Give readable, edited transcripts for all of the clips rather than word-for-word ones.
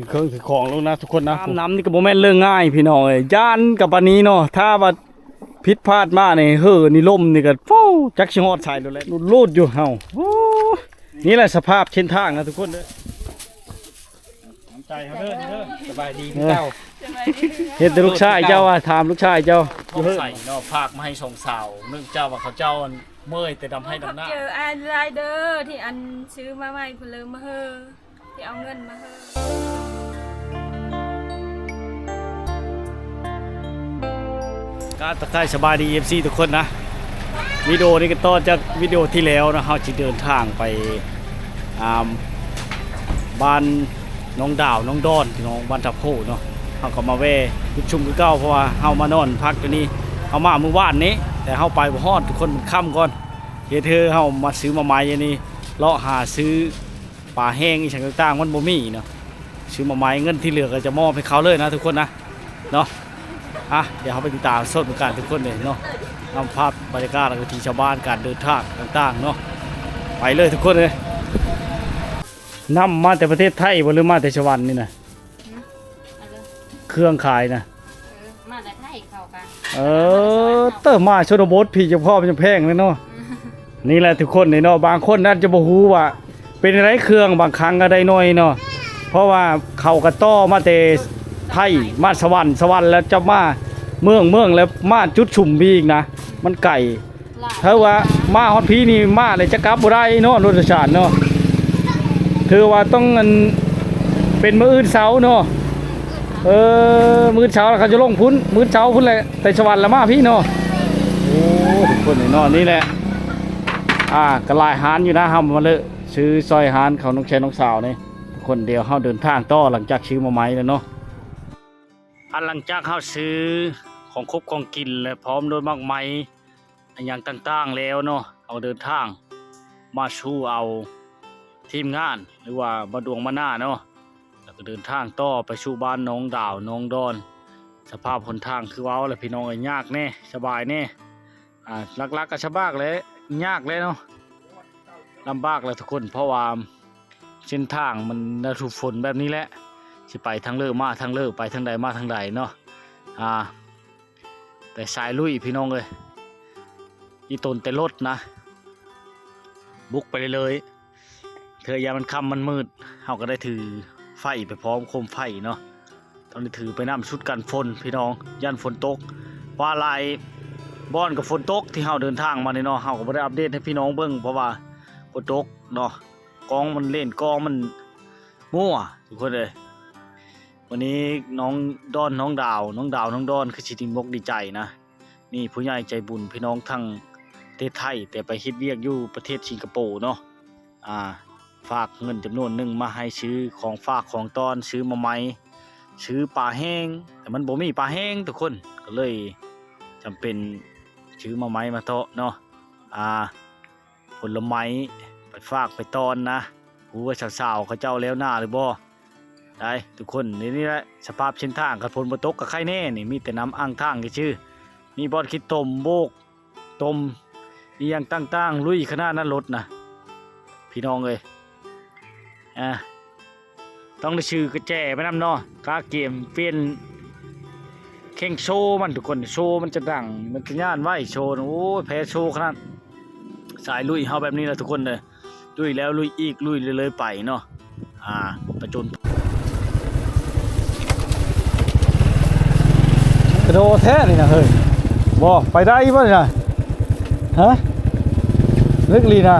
เครื่องถือของลงนะทุกคนนะน้ำนี่ก็บ่แม่นเรื่องง่ายพี่น้องเอ้ยย่านกับปานนี้เนาะถ้าว่าผิดพลาดมาเนี่ยนี่ล่มนี่ก็ฟูจักชิงฮอดใส่เลยลูดอยู่เฮานี่แหละสภาพเช่นทางนะทุกคนเด้อใจเฮาเด้อสบายดีพี่เจ้าเห็นแต่ลูกชายเจ้าว่าถามลูกชายเจ้าใส่เนาะภาคมาให้ส่งสาวนึกเจ้าว่าเขาเจ้าเมื่อยแต่ดำให้ดำหน้าเจออันไรเดอร์ที่อันซื้อมาใหม่เพลิมาเฮอที่เอาเงินมาเฮอการตะไคร้สบายดี FC ทุกคนนะวิดีโอนี้ก็ต่อจากวิดีโอที่แล้วนะเราจะเดินทางไปบ้านน้องดาวน้องดอนที่น้องบ้านทับโพเนาะเขาก็มาแวะยุดชุมคือเก้าเพราะว่าเฮามานอนพักตัวนี้เขามาเมื่อวานนี้แต่เฮาไปบ่ฮอดทุกคนมันค่ำก่อนเฮ็ดเธอเฮามาซื้อมาใหม่อย่างนี้เลาะหาซื้อปลาแห้งอีกต่างๆมันบ่มีเนาะซื้อมาใหม่เงินที่เหลือก็จะมอบให้เขาเลยนะทุกคนนะเนาะเดี๋ยวเขาไปติดตามสดเหมือนกันทุกคนเลยเนาะนำภาพบรรยากาศและที่ชาวบ้านการเดินทางต่างๆเนาะไปเลยทุกคนเลยนำมาแต่ประเทศไทยบ่หรือมาแต่ชวันนี่นะเครื่องขายนะมาแต่ไทยเข้ากันเติมมาชนบทพี่เจ้าพ่อมันจะแพงเลยเนาะนี่แหละทุกคนเนาะบางคนน่าจะบ่ฮู้ว่าเป็นอะไรเครื่องบางครั้งก็ได้น้อยเนาะเพราะว่าเขากระต้อมาแต่ไทยมาสวรรค์แล้วจะมาเมืองแล้วมาจุดชุมพี่อีกนะมันไก่ถ้าว่ามาฮอดพี่นี่มาเลยจะกลับบ่ได้เนาะรถสารเนาะคือว่าต้องเป็นมื้ออื่นเช้าเนาะมื้อเช้าแล้วเขาจะลงพุ่นมื้อเช้าพุ่นเลยแต่สวรรค์ละมาพี่เนาะโอ้ทุกคนนี่เนาะนี่แหละกระลายหานอยู่นะเฮามาเลยซื้อซอยหานเขาน้องแชร์น้องสาวนี่คนเดียวเฮาเดินทางต่อหลังจากซื้อมาไม้แล้วเนาะหลังจากเฮาซื้อของครบของกินและพร้อมโดยมากมายอย่างต่างๆแล้วเนาะเอาเดินทางมาชูเอาทีมงานหรือว่าบดวงมาหน้าเนาะแล้วก็เดินทางต่อไปสู่บ้านน้องดาวน้องดอนสภาพหนทางคือว้าวเลยพี่น้องยากแน่สบายแน่ลักๆก็สบายเลยยากเลยเนาะลำบากเลยทุกคนเพราะว่าเส้นทางมันถูกฝนแบบนี้แหละสิไปทางเลิกมาทางเลิกไปทางใดมาทางใดเนาะแต่สายลุยพี่น้องเลยอีตนแต่รถนะบุกไปเลยเธอยามันค่ำมันมืดเขาก็ได้ถือไฟไปพร้อมโคมไฟเนาะตอนนี้ถือไปน้ำชุดกันฝนพี่น้องยันฝนตกว่าลายบ้อนกับฝนตกที่เขาเดินทางมาเนาะเขาก็ไม่ได้อัปเดตให้พี่น้องเบิ่งเพราะว่าฝนตกเนาะกองมันเล่นกองมันมั่วทุกคนเลยวันนี้น้องดอนน้องดาวน้องดอนคือชิดิมกดีใจนะนี่ผู้ใหญ่ใจบุญพี่น้องทั้งประเทศไทยแต่ไปฮิตเวียกอยู่ประเทศสิงคโปร์เนาะฝากเงินจำนวนหนึ่งมาให้ซื้อของฝากของตอนซื้อมาไหมซื้อปลาแห้งแต่มันบ่มีปลาแห้งทุกคนก็เลยจำเป็นซื้อมาไหมมาโตะเนาะผลไม้ไปฝากไปตอนนะหูว่าสาวๆเขาเจ้าแล้วหน้าหรือบ่ได้ทุกคนนี่แหละสภาพเส้นทางกับฝนบ่ตกกับไข่แน่นี่มีแต่น้ำอ่างทางชื่อมีบอดคิดต้มโบกต้มอีอย่างต่างๆลุยขนาดนั้นรถนะพี่น้องเลยต้องได้ชื่อกระแจไปนำเนาะกาเกมเปลี่ยนเข่งโชว์มันทุกคนโชว์มันจะดังมันจะย่านไหวโชว์โอ้ยแพ้โชว์ขนาดสายลุยเฮาแบบนี้แหละทุกคนเลยลุยแล้วลุยอีกลุยเลยไปเนาะประจนกระโดดแท้นี่นะเฮ้ยบ่ไปได้ป่ะนี่นะฮะลึกลีนะ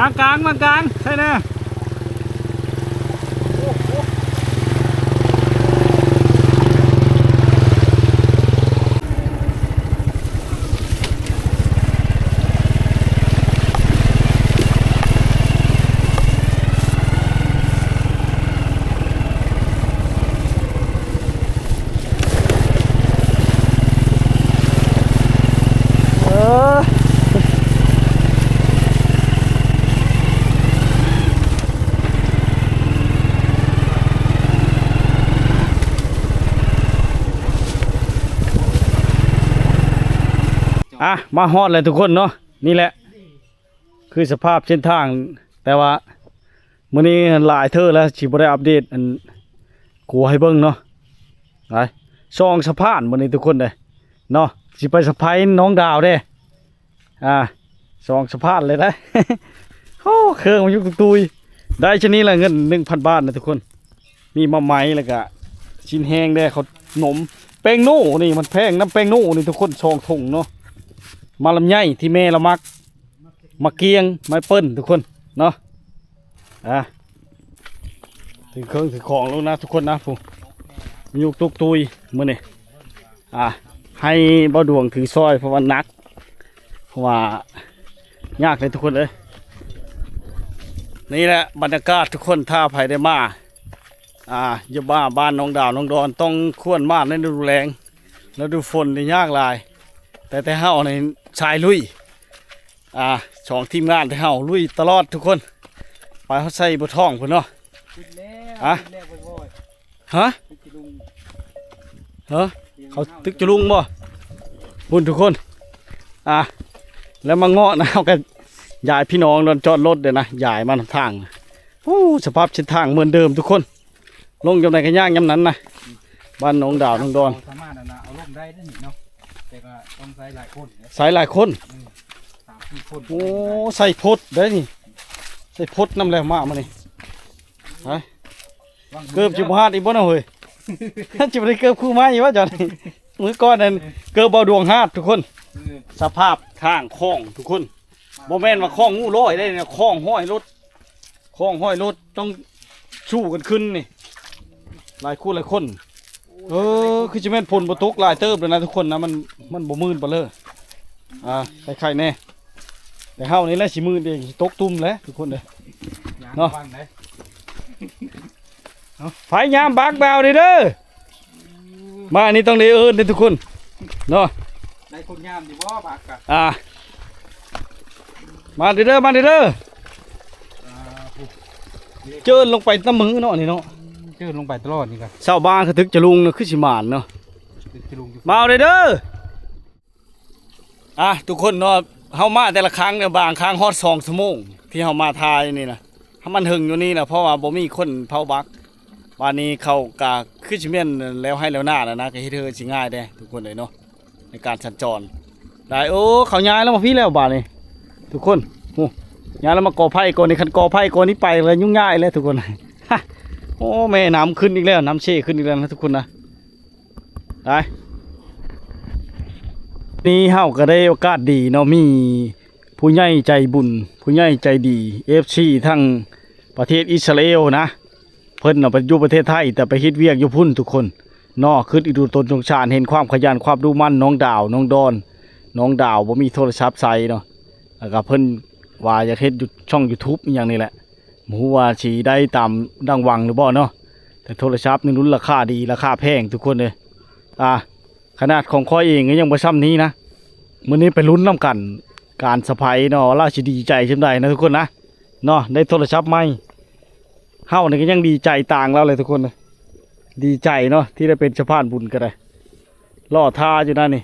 างกลางใช่แน่อ่ะมาฮอดเลยทุกคนเนาะนี่แหละคือสภาพเส้นทางแต่ว่ามื้อนี้หลายเทื่อแล้วสิบ่ได้อัปเดตอันกูให้เบิ่งเนาะไปช่องสะพานมื้อนี้ทุกคนเด้เนาะสิไปสะพายน้องดาวเด้ช่องสะพานเลยนะ โอ้เครื่องมันอยู่ตุยได้ชนี้ละเงิน 1,000 บาทนะทุกคนมีมะไหมแล้วก็ชิ้นแห้งได้เขาหนมแป้งโน่นี่มันแพงน้ำแป้งโน่นี่ทุกคนช่องถุงเนาะมาลำไยที่แม่เรามักมาเกียงไม้เปิ้ลทุกคนเนาะถึงเครื่องถึงของแล้วนะทุกคนนะผมมียุกตุกตุยมื่อนี่ให้เบาดวงถือซอยเพราะว่านักเพราะว่ายากเลยทุกคนเลยนี่แหละบรรยากาศทุกคนถ้าไผได้มาอย่าบ้านน้องดาวน้องดอนต้องควรมาในฤดูแล้งแล้วดูฝนนี่ยากหลายแต่เฮาในชายลุยสองทีมงานแต่เฮาลุยตลอดทุกคนไปเขาใส่บท้องพุ่นเนาะฮะเขาตึกจะลุงบ่พุ่นทุกคนแล้วมาเงาะนะเขากันยายพี่น้องโดนจอดรถเดี๋ยวนะยายมาทางสภาพเส้นทางเหมือนเดิมทุกคนลงยำไหนกันย่างยำนั้นนะบ้านน้องดาวน้องดอนสามารถเอาลงได้ได้หนิเนาะแต่ก็ต้องใส่หลายคนใส่หลายคน3-4 คนโอ้ใส่พดได้นี่ใส่พดน้ำแรงมากมานี่เกือบจิบหาดอีกบ่นะเฮ้ยจิบได้เกือบคู่ไม้อยู่ว่าจอนมือก้อนนั่นเกือบเบาดวงหาดทุกคนสภาพทางคลองทุกคนโมแมนว่าคลองงูร้อยได้เนี่ยคลองห้อยรถต้องชู้กันขึ้นนี่หลายคู่หลายคนคือจะแม่นพลบตุกหลายเติบเลยนะทุกคนนะมันบ่มื่นไปเลยใครๆแน่แต่เฮานี่แหละสิมื่นเองตกตุ้มแล้วทุกคนเลยเนาะไฟยามบักแบวดิเด้อมาอันนี้ต้องได้เอิ้นทุกคนเนาะได้คนยามดิบ่บักกะมาดิเด้อเจิญลงไปน้ำมือเนาะนี่เนาะเจิญลงไปตลอดนี่ครับชาวบ้านเขาถึกจะลุงเนาะคือสิมานเนาะมาเอาเด้อทุกคนเนาะเฮามาแต่ละครั้งเนี่ยบางครั้งฮอด2 ชั่วโมงที่เฮามาทายนี่นะถ้ามันหึงอยู่นี่นะเพราะว่าบ่มีคนเผาบักวันนี้เขากะคือสิแม่นแล้วให้แล้วหน้าแล้วนะก็เฮ็ดให้สิง่ายเด้ทุกคนเลยเนาะในการสัญจรได้เขาย้ายแล้วมาพี่แล้วบาดนี้ทุกคนย้ายแล้วมาก่อไผ่ก่อนในคันก่อไผ่ก่อนนี้ไปเลยยุ่งง่ายเลยทุกคนโอ้แม่น้ำขึ้นอีกแล้วน้ำเชี่ขึ้นอีกแล้วนะทุกคนนะได้นี่เฮาก็ได้โอกาสดีเนาะมีผู้ใหญ่ใจบุญผู้ใหญ่ใจดี FC ทั้งประเทศอิสราเอลนะเพิ่นไปอยู่ประเทศไทยแต่ไปเฮ็ดเวียกอยู่พุ่นทุกคนเนาะคืออีดูตนสงสารเห็นความขยันความดูมั่นน้องดาวน้องดอนน้องดาวบ่มีโทรศัพท์ใส่เนาะแล้วก็เพิ่นว่าอยากเฮ็ดช่อง YouTube อย่างนี้แหละหมูว่าสิได้ตามดังหวังหรือบ่เนาะแต่โทรศัพท์นี่รุ่นราคาดีราคาแพงทุกคนเลยขนาดของข้อยเองก็ยังบ่ซ้ำนี้นะมื้อนี้ไปลุ้นนำกันการสะพายเนาะราสิดีใจจังได๋นะทุกคนนะเนาะได้โทรศัพท์ใหม่เฮานี่ก็ยังดีใจต่างแล้วเลยทุกคนเลยดีใจเนาะที่ได้เป็นสะพานบุญก็ได้ล่อท่าอยู่นั่นนี่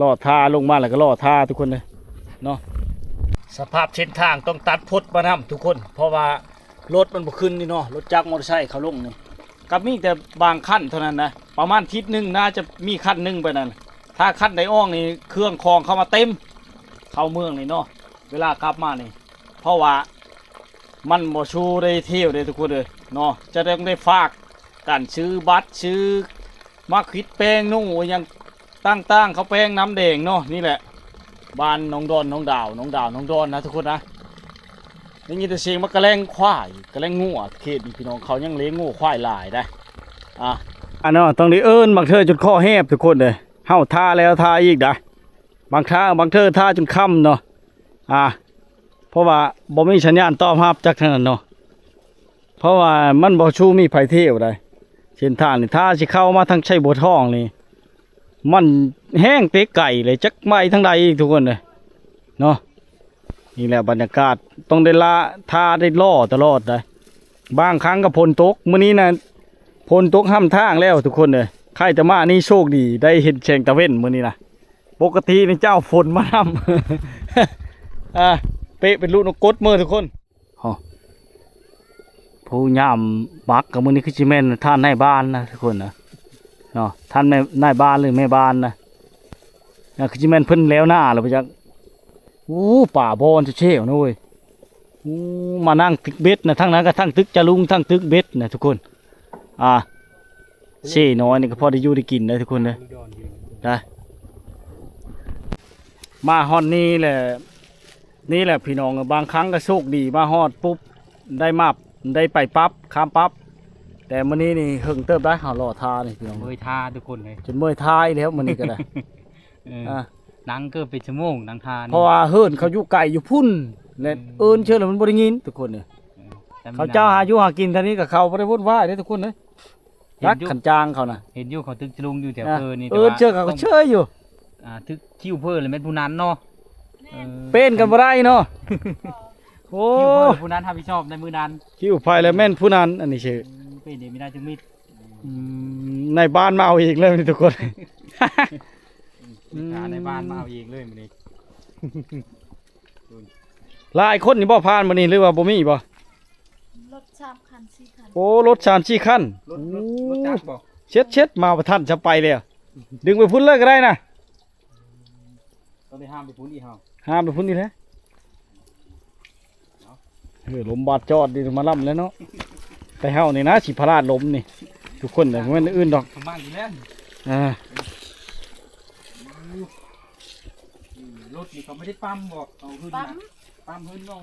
ล่อท่าลงมาแล้วก็ล่อท่าทุกคนเลยเนาะสภาพเส้นทางต้องตัดพดมาทำทุกคนเพราะว่ารถมันบ่ขึ้นนี่เนาะรถจักรมอเตอร์ไซค์เขาลงนี่กับมีแต่บางขั้นเท่านั้นนะประมาณทิศหนึ่งน่าจะมีขั้นหนึ่งไปนั่นถ้าขั้นใดอ้องนี่เครื่องคลองเข้ามาเต็มเข้าเมืองนี่เนาะเวลากลับมานี่เพราะว่ามันบ่ชูได้เที่ยวได้ทุกคนเลยเนาะจะได้ฝากการซื้อบัตรซื้อมาคิดแป้งนู่นยังตั้งเขาแป้งน้ำแดงเนาะนี่แหละ บ้านน้องดอนน้องดาวน้องดาวน้องดอนนะทุกคนนะได้ยินแต่เสียงมันกระแลงควายกระแลงงัวเขตพี่น้องเขายังเลี้ยงงัวควายหลายได้อันนั้นต้องได้เอิ้นบางเธอจนข้อแหบทุกคนเลยเฮาท่าแล้วท่าอีกได้บางเธอท่าจนค่ำเนาะเพราะว่าบ่มีสัญญาณตอบรับจากทางนั้นเนาะเพราะว่ามันบ่ชูมีไผเที่ยวได้เส้นทางนี่ท่าสิเข้ามาทางชัยบัวทองนี่มันแห้งเตะไก่เลยจักไม่ทั้งใดอีกทุกคนเลยเนาะนี่แหละบรรยากาศต้องได้ละท่าได้ล่อตลอดเลยบางครั้งก็ฝนตกมื้อนี้นะฝนตกห้ามทางแล้วทุกคนเลยใครจะมานี่โชคดีได้เห็นแสงตะเว้นมื้อนี้นะปกตินี่เจ้าฝนมาทำ เป๊ะเป็นลูกนกกดมือทุกคนผู้ยามบักกับมื้อนี้คือจิแม่นท่านนายบ้านนะทุกคนนะเนาะท่านนายบ้านหรือแม่บ้านนะคือจิแม่นเพิ่นแล้วหน้าแล้วไปจักป่าบอนจะเชี่ยวนะเว้ยมานั่งตึกเบ็ดนะทั้งนั้นก็ทั้งตึกจะลุงทั้งตึกเบ็ดนะทุกคนเช่น้อยนี่ก็พอได้อยู่ได้กินได้ทุกคนเลยได้มาฮอดนี่แหละพี่น้องบางครั้งก็โชคดีมาฮอดปุ๊บได้มาได้ไปปั๊บข้ามปั๊บแต่มื้อนี้นี่หึงเติบได้หารอทานี่พี่น้อง เมื่อยท่าทุกคนเลย จนเมื่อยท้ายแล้วมื้อนี้ก็ได้ นั่งเกือบเป็นชั่วโมงนั่งทาน เพราะว่าเฮิรนเขาอยู่ไกลอยู่พุ่นและเอิ้นเชื่อแล้วมันบ่ได้ยินทุกคนเนี่ยเขาเจ้าหาอยู่หากินเท่านี้กับเขาบ่ได้วุ่นวายเด้ทุกคนเด้รักขันจางเขาน่ะ เห็นอยู่เขาตึกจะลุงอยู่แถวนี่ เชื่อเขาก็เชื่ออยู่ ตึกคิ้วเพิ่นเลยแม่นผู้นั้นเนาะ เป็นกันบ่ได้เนาะโอ้ คิ้วเพิ่นผู้นั้นรับผิดชอบในมือนั้น คิวไฟแล้วแม่นผู้นั้นอันนี้ชื่อ เป็นเดไม่ได้จึงมิด ในบ้านมาเอาอีกเลยนี่ทุกคน ในบ้านมาเอาเองเลยมื้อนี้ หลายคนนี่บ่ผ่านมื้อนี้หรือว่าบ่มีบ่ รถ3 คัน 4 คัน โอ้รถ3-4คัน รถจักรบ่ เช็ดมาบ่ทันจะไปแล้วดึงไปพุ่นเลยก็ได้นะ ต้องได้ห้ามไปพุ่นอีกเฮา ห้ามไปพุ่นนี่แหละลมบาดจอดดิมาล่ำแล้วเนาะแต่เฮานี่นะสิพลาดลมนี่ทุกคนแต่ไม่อื่นดอก ทำบ้านอยู่แล้ว รถนี่เขาไม่ได้ปั๊มบอกเอาขึ้นนะปั๊มขึ้นเนาะ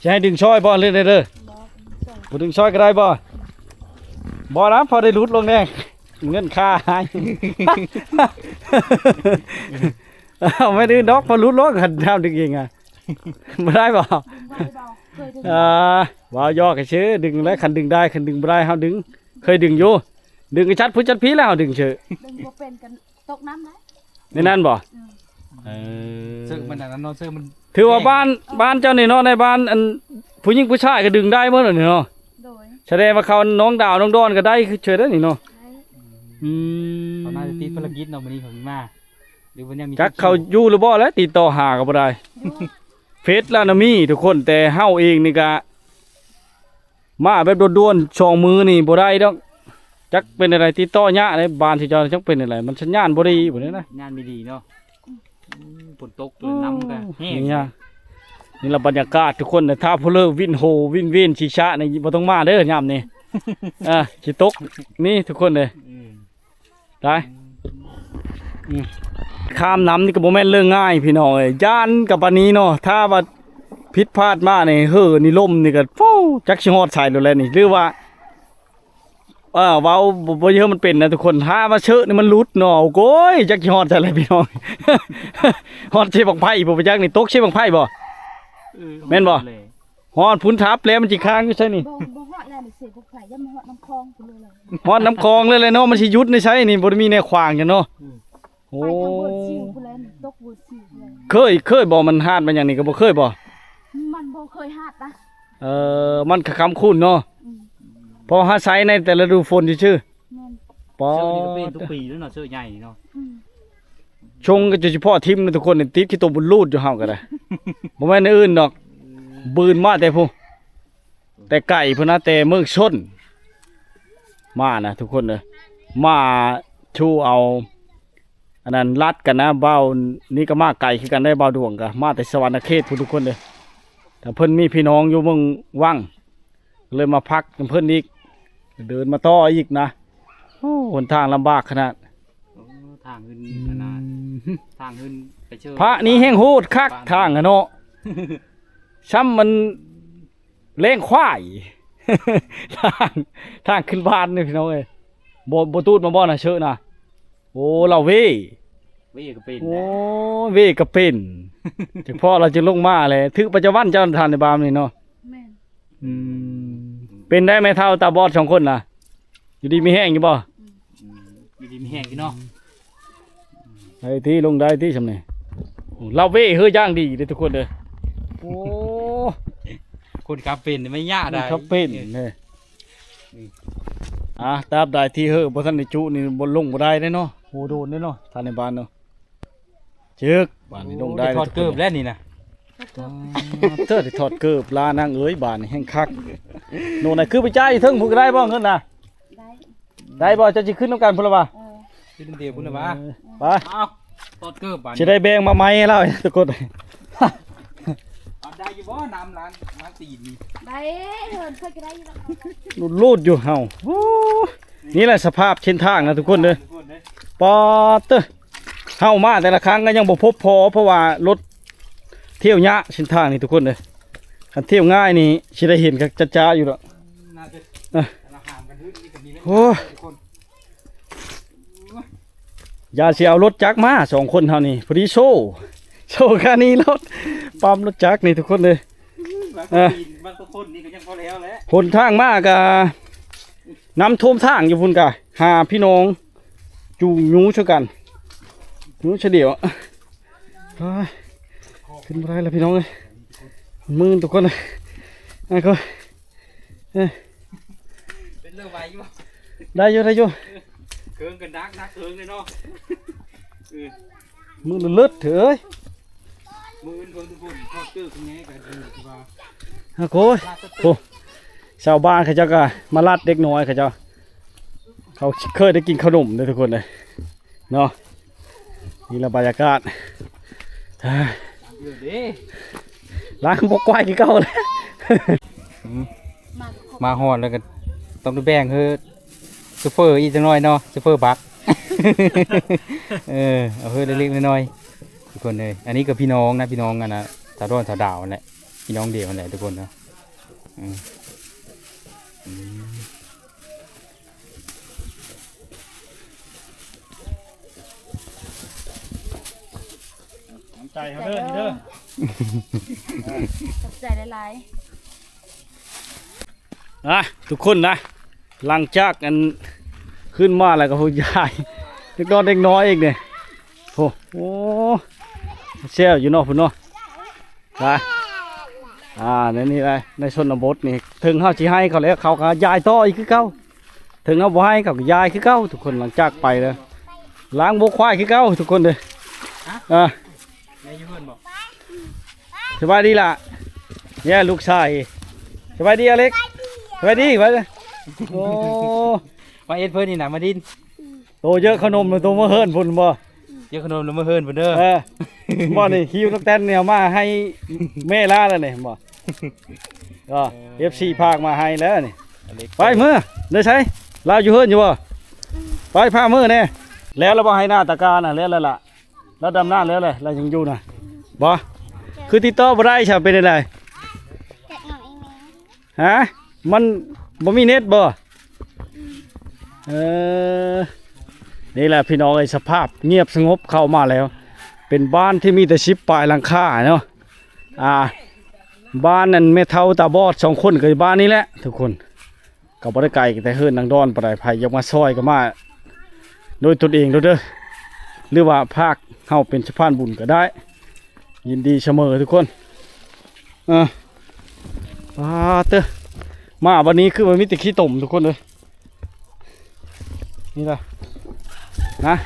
จะให้ดึงช้อยบ่เรื่อยๆเด้อบ่ดึงช้อยก็ได้บ่นะพอได้รุดลงแน่เงินค่าหาย ไม่ดื้อดอกพอรุดลงกันทำดึงเองอ่ะไม่ได้บ่ว่ายอกให้ชื่อดึงแล้วคันดึงได้คันดึงบ่ได้เฮาดึงเคยดึงอยู่ดึงกระชัดพุ่นชัดพีแล้วเฮาดึงเฉย ดึงบ่เป็นกันตกน้ำนะ ในนั้นบ่ เสื้อมันนั่นเนาะเสื้อมัน ถือว่าบ้านเจ้านี่เนาะในบ้านอันผู้หญิงผู้ชายก็ดึงได้เมื่อนี่เนาะ โดย แสดงว่าเขาน้องดาวน้องดอนก็ได้คือเฉยได้นี่เนาะ เขาน่าจะติดภารกิจเนาะมื้อนี้เขามีมาหรือว่ายังมี จักเขาอยู่หรือบ่แล้วติดต่อหาก็บ่ได้เฟซแล้วนะมีทุกคนแต่เฮาเองนี่ก็มาแบบด่วนๆ2มือนี่บ่ได้ดอกจักเป็นอะไรติดต่อยะในบ้านที่เจ้าจักเป็นอะไรมันสัญญาณบ่ดีบ่ได้นะ งานไม่ดีเนาะฝนตกน้ำกันแห้ง นี่ละบรรยากาศทุกคนแต่ถ้าผู้เลิกวินโฮวินเวียนชีชะนี่บ่ต้องมาเด้อยามนี่ สิตกนี่ทุกคนเลยได้ข้ามน้ำนี่ก็บ่แม่นเรื่องง่ายพี่น้องเอ้ยย่านกับปานนี้เนาะถ้าว่าผิดพลาดมานี่นี่ล่มนี่ก็ฟูจักสิฮอดใส่แล้วนี่หรือว่าเว้าบ่เยอะมันเป็นนะทุกคนถ้าว่าเชอะนี่มันหลุดเนาะโอ้ยจักสิฮอดใส่เลยพี่น้อง ฮอดเชบังไผ่บ่ไปจักนี่ตกเชบังไผ่บ่แม่นบ่ฮอดพุนทับแล้วมันสิค้างอยู่ใช่นี่ บ่ฮอดแล้วนี่สิพวกไผยังมาฮอดน้ำคลองพุ่นเลย ฮอดน้ำคลองเลยเนาะมันสิหยุดในใช่นี่บ่ได้มีแนวขวางจังเนาะโอ้ ไปทางเวิร์ดซิวพุ่นเลยตกเวิร์ดซิวเลย เคยบ่มันหาดมันอย่างนี้ก็บ่เคยบ่ มันบ่เคยหาดนะ มันก็คำคุ้นเนาะพอหาไซในแต่ละฤดูฝนซื่อ แม่น ๆปอ เสื้อนี่ก็เป็นทุกปีแล้วเนาะเสื้อใหญ่เนาะ ชงก็จะเฉพาะทีมนะทุกคนนี่ติดขี้ตัวบุญรูดอยู่เฮาก็ได้ บ่แม่นอื่นดอกบืนมาแต่ผู้แต่ไก่พุ่นนะแต่เมืองชนมานะทุกคนเด้อมาชูเอาอันนั้นรัดกันนะเบานี่ก็มาไก่คือกันได้เบาดวงก็มาแต่สวรรค์เขตพุ่นทุกคนเด้อแต่เพิ่นมีพี่น้องอยู่เมืองวังเลยมาพักกับเพิ่นอีกเดินมาต่ออีกนะ โอ้หนทางลำบากขนาด โอ้ทางขึ้นขนาดทางขึ้นไปเชื่อ พระนี้แห้งโหดคักทางอะเนาะ ช้ำมันเล่งควาย ทางขึ้นบ้านนี่พี่น้องเอ้ยบ่ตูดมาบ่น่ะเชอะน่ะโอ้เราเว้ เว้ยก็เป็น โอ้เว้ก็เป็น จังพ่อเราจะลงมาเลยถึกปัจจุบันเจ้าทานในบามนี่เนาะ แม่น อืมเป็นได้ไหมเท่าตาบอดสองคนน่ะ อยู่ดีมีแห้งอยู่บ่ มีดินแห้งพี่น้อง ได้ที่ลงได้ที่สำเนียงเราเว้เฮ้ยย่างดีเลยทุกคนเลยโอ้ คนขับเป็นไม่ยากได้ เขาเป็นเลยตราบใดที่เฮ้ยบ่ทันได้จุนี่บ่ลงบ่ได้เด้เนาะโหโดนเด้เนาะทานในบ้านเนาะจึกบ้านนี้ลงได้ ทอดเกิบแล้วนี่นะ เธอได้ถอดเกิบลานางเอ้ยบ้านนี่แห้งคักโน่นน่ะคือไปจ่ายเทิงผู้ก็ได้บ่เงินน่ะ ได้ ได้บ่จะสิขึ้นนำกันพุ่นล่ะบ่ ขึ้นเดียวพุ่นละวะ ไป เอาทอดเกิบบ้าน สิได้แบ่งมาไหมให้เราทุกคน เอาได้อยู่บ่น้ำร้านตีนนี่ ได้เหินเคยก็ได้อยู่แล้ว รูดอยู่เฮาโอ้นี่แหละสภาพเส้นทางนะทุกคนเด้อ ทุกคนเด้อ ปอเตอเฮามาแต่ละครั้งก็ยังบ่พบพอเพราะว่ารถเที่ยวยะเส้นทางนี่ทุกคนเด้อคันเที่ยวง่ายนี่สิได้เห็นกับจ้าๆอยู่ดอก น่าจะ อ่ะ ราคากันขึ้นนี่ก็มี โอ้ ทุกคน อย่าสิเอารถจักรมาสองคนเฮานี่พอดีโชว์คันนี้รถปั๊มรถจักรนี่ทุกคนเลย บางตีนบางคนนี่ก็ยังพอแล้วแหละ หนทางมากะน้ำท่วมทางอยู่พุ่นกะหาพี่น้องจูงยูช่วยกันยูเฉลียวไปขึ้นมาได้แล้วพี่น้องเลยมือทุกคนเลยไอ้ก็ เป็นเรื่องไวอยู่บ่ ได้อยู่ได้อยู่ เคิงกันนักเคิงเลยเนาะเออ มือเลือดเถอะเอ้ย มืออื่นคนทุกคนทอดเกิบเป็นไงกันดูว่า ฮะโก้ยโอ้ชาวบ้านเขาเจ้าก็มาลัดเด็กน้อยเขาเจ้าเขาเคยได้กินขนมเลยทุกคนเลยเนาะนี่ละบรรยากาศเฮ้ย เดี๋ยวดิ ล้างบกควายกี่เก้าเลย มาหอดแล้วก็ต้องดูแบ่งคือซูเปอร์อีกจังหน่อยเนาะซูเปอร์บัก เอาเฮ้ยเล็กๆน้อยๆทุกคนเลยอันนี้ก็พี่น้องนะพี่น้องกันนะสาวร้อนสาวดาวนั่นแหละพี่น้องเดียวกันแหละทุกคนนะอืม ใจเขาเด้อนี่เด้อ ตกใจหลาย ทุกคนนะหลังจากอันขึ้นมาแล้วก็ผู้ใหญ่เด็กน้อยเด็กน้อยเองเนี่ยโอ้โหเชี่ยวอยู่เนอกพุ่นเนาะนะนี่อะไรในชนบทนี่ถึงเขาจีให้เขาแล้วเขาก็ยายต่ออีกคือเก่าถึงเขาบ่ให้เขาก็ยายคือเก่าทุกคนหลังจากไปแล้วล้างบกควายคือเก่าทุกคนเลยแม่ยูเพื่อนบอก สบายดีล่ะเนี่ยลูกชายสบายดีอเล็กสบายดีไปเลยโอ้ มาเอ็ดเพื่อนนี่นะมาดิน โตเยอะขนมเลยโตมาเฮิร์นพุ่นบ่ เยอะขนมแล้วมาเฮิร์นเพื่อนเด้อ บ่นี่คิวนักเต้นเนี่ยมาให้แม่ล่าแล้วนี่บ่ก็ FC พากมาให้แล้วนี่ไปมือเด้อใช้ลาวอยู่เฮิร์นอยู่บ่ไปพามือแน่แล้วเราบ่ให้หน้าตะการน่ะแล้วล่ะแล้วดำหน้าแล้วเลยแล้วยังอยู่น่ะบ่คือติดต่อบ่ได้ใช่เป็นอะไรฮะมันบ่มีเน็ตบ่นี่แหละพี่น้องไอ้สภาพเงียบสงบเข้ามาแล้วเป็นบ้านที่มีแต่ชิปปลายหลังคาเนาะบ้านนั้นแม่เฒ่าตาบอดสองคนกับบ้านนี้แหละทุกคนก็บ่ได้ไกลแต่เฮิรนนางดอนปลายไผอยากมาซอยก็มาโดยตนเองเด้อหรือว่าภาคเฮาเป็นสะพานบุญก็ได้ยินดีเสมอทุกคนเตอมาวันนี้คือมันมีแต่ขี้ตุ่มทุกคนเลยนี่ละนะ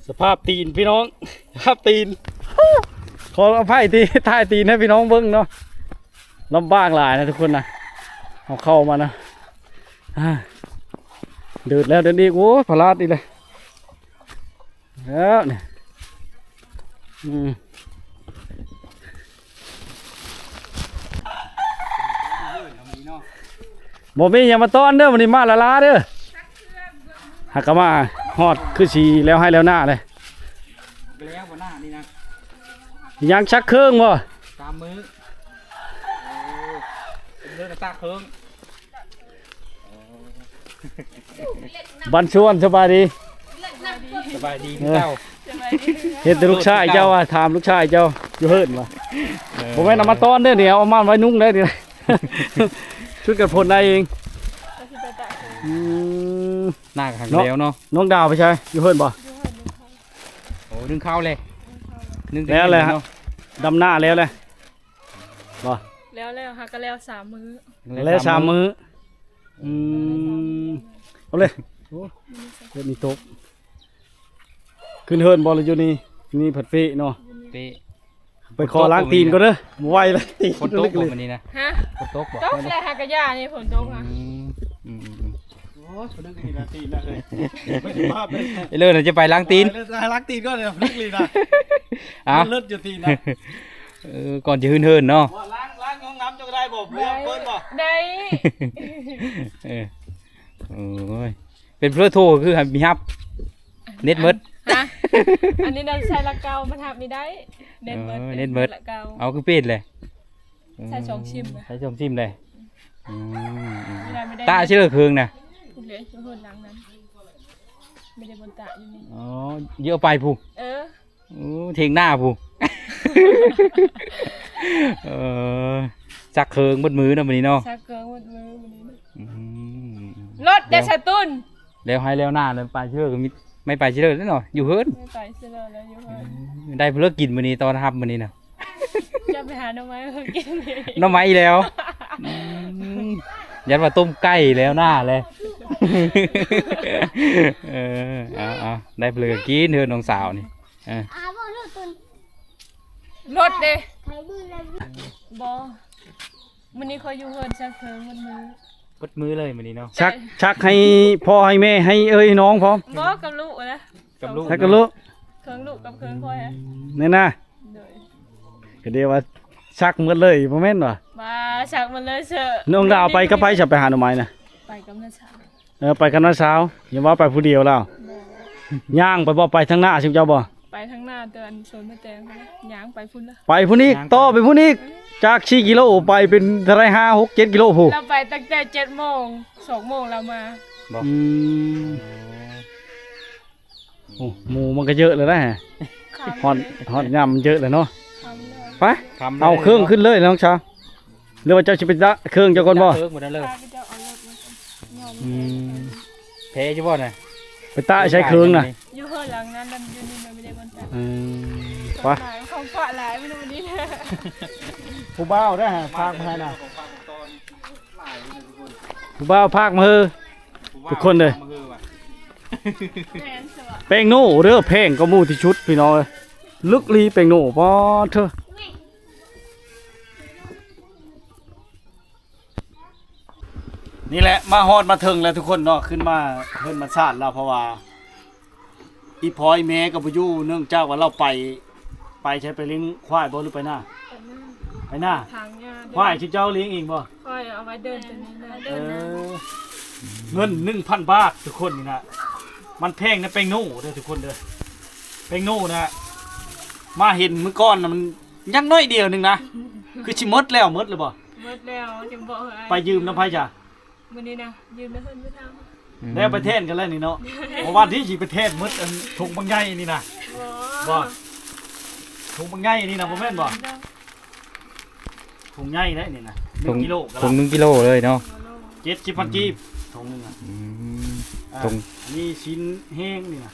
สภาพตีนพี่น้องสภาพตีนขออภัยที่ถ่ายตีนให้พี่น้องเบิ้งเนาะลำบากหลายนะทุกคนนะเอาเข้ามานะเดือดแล้วเดินอีกโอ้พลาดอีกเลยแล้วเนี่ย บ่มีหยังมาต้อนเด้อวันนี้มาละลาเด้อหากก็มาฮอดคือสิแล้วให้แล้วหน้าเลย แล้วบ่หน้านี่นะ ยังชักเครื่องบ่ ตามมือเป็นเรื่องตาเคิง บันชวนสบายดี สบายดีพี่เจ้า เห็นแต่ลูกชายเจ้าว่าถามลูกชายเจ้าอยู่เฮิรนว่ะผมแม่นำมาต้อนเด้อเนี่ยเอามาไว้นุ่งได้ดิ ชุดกันพลได้เองอืม หน้าขังแล้วเนาะ น้องดาวไปใช่อยู่เฮิรนบ่ โอ้นึ่งข้าวเลยนึ่ง แล้วเลยฮะดำหน้าแล้วเลยบ่ แล้วหาก็แล้ว3 มื้อ แล้วสามมื้ออืมเอาเลยโอ้เฮ็ดนี่ตกขึ้นเฮิรนบ่เลยอยู่นี่ผัดเฟะเนาะ เปะ ไปขอล้างตีนก็เด้อบ่ไหวเลยตีน ฝนตกบ่วันนี้นะ ฮะ ฝนตกบ่ ตกแล้วหากะย่านี่ฝนตกอ่ะ โอ้ยนึกดีนะตีนนะเลยไม่ถึงภาพเลย เลิศจะไปล้างตีน ล้างตีนก็เลยนึกดีนะ อ่ะ เลิศอยู่ตีนนะ ก่อนจะหืนๆเนาะ ล้างห้องน้ำจะได้บ่เพื่อเปิ้นบ่ ได้ เออโอ้ยเป็นเพื่อโทรคือให้มีฮับเน็ตเมิด ฮะอันนี้เราใช้ละเกามันทำไม่ได้เน็ตเบิด เน็ตเบิด ละเกา เอาคือเป็ดเลย ใช้สองชิมนะ ใช้ชมซิมเลยอืม ไม่ได้ ตาเชื่อเครื่องนะ เหลืออยู่คนหลังนั้นไม่ได้บนตะอยู่นี่ อ๋อเยอะไปผู้ เออ โอ้เทงหน้าผู้ เออจักเคิงบนมือนะวันนี้เนาะ ชักเกินหมดมือวันนี้นะ อืม รถเดชะตุน แล้วให้แล้วหน้าเลยไปเชื่อก็มิไม่ไปเชื่อแล้วเนาะอยู่เฮิร์น ไม่ไปเสียแล้วอยู่เฮ้ย ได้เพื่อกินวันนี้ตอนทับวันนี้นะ จะไปหาหน่อไม้มากินเลย หน้ำไม้แล้วอืมยันว่าต้มไก่แล้วหน้าเลย เออเอาได้เปลือกกินเธอน้องสาวนี่เออ รถเด้บอวันนี้เขาอยู่เฮิร์นชักเกินหมดมือ ปดมือเลยวันนี้เนาะ ชักให้พ่อให้แม่ให้เอ้ยน้องพร้อม บอกกับลูกนะ กับลูก ชักกันลูก เครื่องลูกกับเครื่องพ่อฮะ นี่นะ เดี๋ยว ก็เดียวว่าชักหมดเลยบ่แม่นบ่ มาชักมันเลยเชอะ น้องดาวไปก็ไปจะไปหาหน่อไม้น่ะ ไปกับน้าชาย ไปกันวันเช้าอย่าว่าไปผู้เดียวแล้วย่างไปบ่ไปทางหน้าสิเจ้าบ่ ไปทางหน้าเตือนสวนมะแตงเขานะย่างไปพุ่นละ ไปผู้นี้ต่อไปผู้นี้จาก4กิโลไปเป็นเท่าไหร่5 6 7กิโลผู้ เราไปตั้งแต่7 โมง2 โมงเรามา บอก อืมโอ้หมูมันก็เยอะเลยนะฮอดยำมันเยอะเลยเนาะ ทำเลย ไปเอาเครื่องขึ้นเลยน้องชาวหรือว่าเจ้าสิไปละเครื่องเจ้าก่อนบ่ เครื่องหมดแล้วเลย พาพี่เจ้าเอารถมาก่อนยอม อืม เทใช่ป่ะเนี่ย ไปตาใช้เครื่องน่ะ อยู่เฮือนหลังนั้นดำอยู่นี่มันไม่ได้บนแต่ อืมไป หลายของฝากหลายไม่รู้วันนี้นะ ผู้บ่าวได้ฮะพากมาให้น่ะผู้บ่าวพากมาเฮอทุกคนเลย แมนสวะ แป้งโน่เด้อแพงก็หมู่ที่ชุดพี่น้องเอ้ยลึกลีแป้งโน่บ่เถอะนี่แหละมาฮอดมาถึงแล้วทุกคนเนาะขึ้นมาเพิ่นมาชาติแล้วเพราะว่าอีพอยแม่ก็บ่อยู่เนื่องจากว่าเราไปใช้ไปเลี้ยงควายบ่หรือไปหน้าไปหน้า ทางเนี่ย ควายที่เจ้าเลี้ยงเองบ่ ค่อยเอาไว้เดินตัวนี้นะเดินนะ เงิน 1,000 บาททุกคนนี่นะมันแพงนะแป้งโน่เด้อทุกคนเด้อแป้งโน่นะมาเห็นมื้อก่อนน่ะมันยังน้อยเดียวหนึงนะคือสิหมดแล้วหมดเลยบ่ หมดแล้วจึงบอกให้ ไปยืมน้ำไผจ้ะ มื้อนี้นะยืมแล้วเพิ่นไปทำ แล้วไปเทศกันแล้วนี่เนาะเพราะว่าที่สิไปเทศหมดอันถุงบางใหญ่นี่นะ บ่ถุงบางใหญ่นี่นะบ่แม่นบ่ถุงใหญ่ได้นี่นะ1กิโลก็ ถุ ละ ง1 กิโลเลยเนาะ 70,000กีบถุงนึงอ่ะ อืม อ่า ถุง นี่ชิ้นแห้งนี่นะ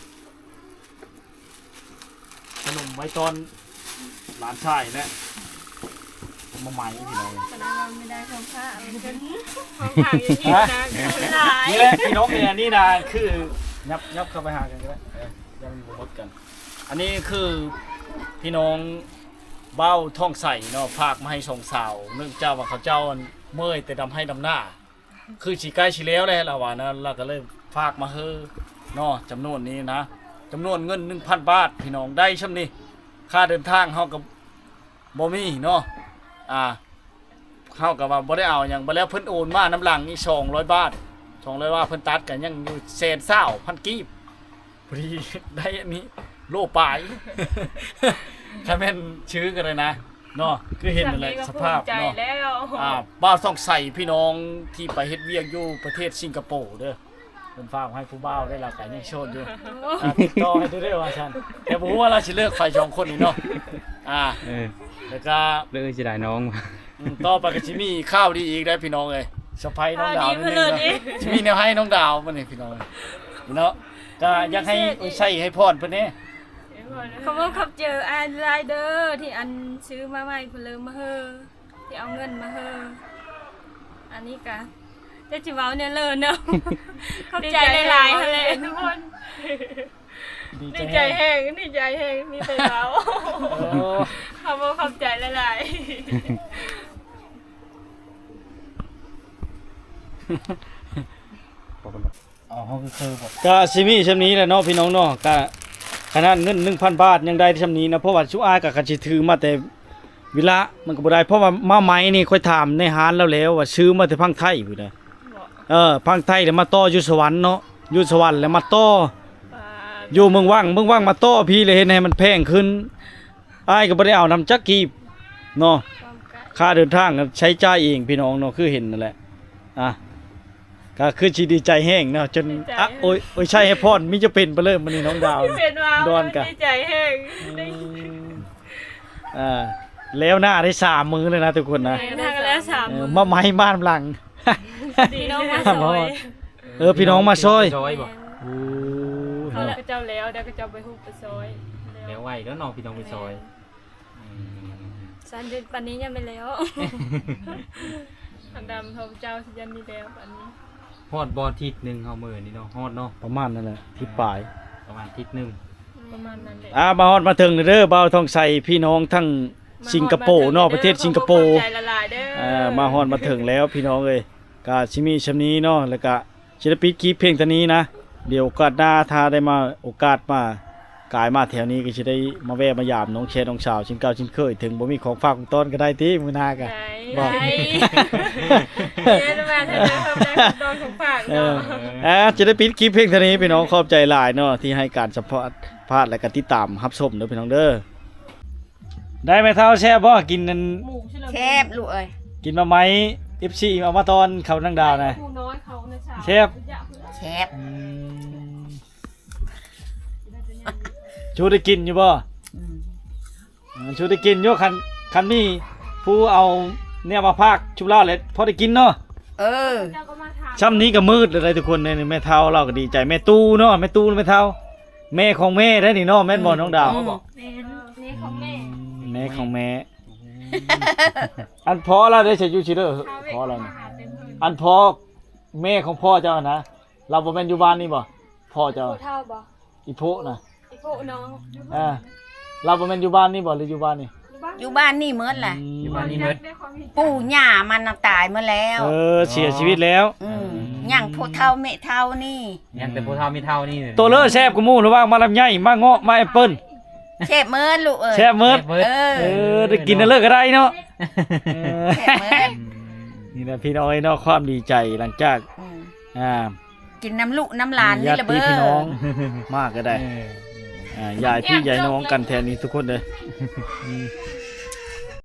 ขนมไว้ตอนหลานชายและมาใหม่พี่น้อง ตอนนั้นเราไม่ได้ของผ้ามันเป็นของผ้าอย่างนี้นะหลาย นี่แหละพี่น้องเนี่ยนี่นะคือยับเข้าไปหากันก็ได้ยังบ่หมดกัน อันนี้คือพี่น้องเบ้าท่องใส่เนาะภาคมาให้ส่งสาวเนื่องจากว่าเขาเจ้าเมื่อยแต่ดำให้ดำหน้า คือสีใกล้สีแล้วแล้วว่านะเราก็เลยฝากมาเฮอเนาะจำนวนนี้นะจำนวนเงิน 1,000 บาทพี่น้องได้ช่ำนี้ค่าเดินทางเฮากับบ่มีเนาะ เข้ากับว่าบ่ได้เอาหยังบ่แล้วเพิ่นโอนมาน้ำหลังอีก200 บาท200 บาทเพิ่นตัดกันยังอยู่120,000กีบพอดีได้อันนี้โลปลาย ถ้าแม่นชื่อกันเลยนะเนาะคือเห็นนั่นแหละสภาพ ใจ เนาะ แล้ว บ้าวต้องใส่พี่น้องที่ไปเฮ็ดเวียกอยู่ประเทศสิงคโปร์เด้อเพิ่นฝากให้ผู้บ่าวได้ละกันยังโชดอยู่ติดต่อให้ดูได้ว่าซั่นแต่บ่ฮู้ว่าเราสิเลิกไฟ2คนนี่เนาะแล้วก็ เลยสิได้น้อง ต่อไปก็สิมีข้าวดีอีกได้พี่น้องเอ้ยสะใภ้น้องดาวนิดนึงเนาะสิมีแนวให้น้องดาวมื้อนี้พี่น้องเนาะก็อยากให้ใช้ให้พรเพิ่นแน่ เขาบอกขับเจออันไรเดอร์ที่อันซื้อมาใหม่เพนเลิมมาเฮอที่เอาเงินมาเฮออันนี้กะจะจิเว้าเนี่ยเลยเนาะเข้าใจหลายๆเลยทุกคนดีใจแห้งมีแต่เราเขาบอกขับใจหลายก็สิมีช่ำนี้แหละเนาะพี่น้องเนาะก็ขนาดเงิน 1,000 บาทยังได้ช่ำนี้นะเพราะว่าชุอายกับคันสิถือมาแต่เวลามันก็บ่ได้เพราะว่ามาไหมนี่ค่อยถามในร้านแล้วว่าซื้อมาแต่พังไทยพุ่นน่ะพังไทยแล้วมาต่ออยู่สวรรค์เนาะอยู่สวรรค์แล้วมาต่ออยู่เมืองว่างมาต่อพี่เลยเห็นให้มันแพงขึ้นอ้ายก็บ่ได้เอานำจักกีบเนาะค่าเดินทางก็ใช้จ่ายเองพี่น้องเนาะคือเห็นนั่นแหละก็คือสิดีใจแห้งเนาะจนโอ้ยใช่ให้พรมีจะเป็นไปเลยมื้อนี้น้องดาว เป็นว่า ดอนกะ ดีใจแห้งได้ แล้วหน้าได้3 มื้อเลยนะทุกคนนะ ทางแล้ว3มื้อ มาไม้บ้านหลัง พี่น้องมาซอย พี่น้องมาซอย ซอยบ่ เขาแล้วก็เจ้าแล้วเดี๋ยวก็เจ้าไปฮู้ไปซอย แล้วไว้แล้วน้องพี่น้องไปซอย สันเดือนปันนี้ยังไม่แล้วอันดำเขาเจ้าสิยันนี่แล้วปันนี้ ฮอดบ่ทิศนึงเฮามื้อนี้เนาะฮอดเนาะ ประมาณนั่นแหละที่ปลาย ประมาณทิศนึง ประมาณนั้นแหละ มาฮอดมาถึงเด้อบ่าวทองใส่พี่น้องทั้งสิงคโปร์เนาะประเทศสิงคโปร์ ใจละลายเด้อ มาฮอดมาถึงแล้วพี่น้องเอ้ยก็สิมีชำนี้เนาะแล้วก็ศิลปินคลิปเพลงตัวนี้นะเดี๋ยวโอกาสหน้าถ้าได้มาโอกาสมากายมาแถวนี้ก็สิได้มาแวะมายามน้องแชร์น้องสาวชินเก่าชินเคยถึงบ่มีของฝากของต้นก็ได้ติมื้อหน้าก็ บอก เดี๋ยวมาถ้าได้คำได้คำตอนของฝากเนาะ จะได้ปิดคลิปเพลงเท่านี้พี่น้องขอบใจหลายเนาะที่ให้การซัพพอร์ตพาดและก็ติดตามรับชมเด้อพี่น้องเด้อได้ไหมเท่าแช่บ่กินนั่น หมูใช่ไหม แคบลูกเอ้ย กินมาไหม FC เอามาตอนเขานั่งดาวนะ ผู้น้อยเขานะชาว เชฟ แคบ ชูได้กินอยู่บ่ อืม ชูได้กินอยู่คันมีผู้เอาเนี่ยมาพากชุบเหล้าเลยพอได้กินเนาะ เออ เจ้าก็มาถาม ช่ำนี้ก็มืดเลยทุกคนเนี่ยแม่เท่าเราก็ดีใจแม่ตู้เนาะแม่ตู้แม่เท่าแม่ของแม่ได้นี่เนาะแม่นบ่น้องดาว แม่นี่ของแม่ แม่ของแม่ อันพอแล้วได้ใช้ยูชิเดอร์พอแล้วนี่อันพอแม่ของพ่อเจ้านะเราบ่แม่นอยู่บ้านนี่บ่พ่อเจ้า ผู้เท่าบ่ อีโพนะ อีพวกน้อง เราบ่แม่นอยู่บ้านนี่บ่หรืออยู่บ้านนี่ อยู่บ้านนี่เมื่อแหละ อยู่บ้านนี้เบิด ปู่ย่ามันน่ะตายเมื่อแล้ว เสียชีวิตแล้ว ย่างพ่อเฒ่าแม่เฒ่านี่ ยังแต่ผู้เฒ่ามีเท่านี่ ตัวเลอะแซ่บกูมู่หรือว่ามาลำไยมาเงาะมาแอปเปิ้ล แซ่บเมื่อลูกเอ้ย แซ่บเมิด เบิด ได้กินแล้วเลิกก็ได้เนาะ แซ่บเมื่อ นี่นะพี่น้อยเนาะความดีใจหลังจาก อืม อ่า กินน้ำลูกน้ำหลานนี่ ญา ละ ติ เบ้อ พี่น้องมากก็ได้ยายพี่ยายน้องกันแทนนี้ทุกคนเลย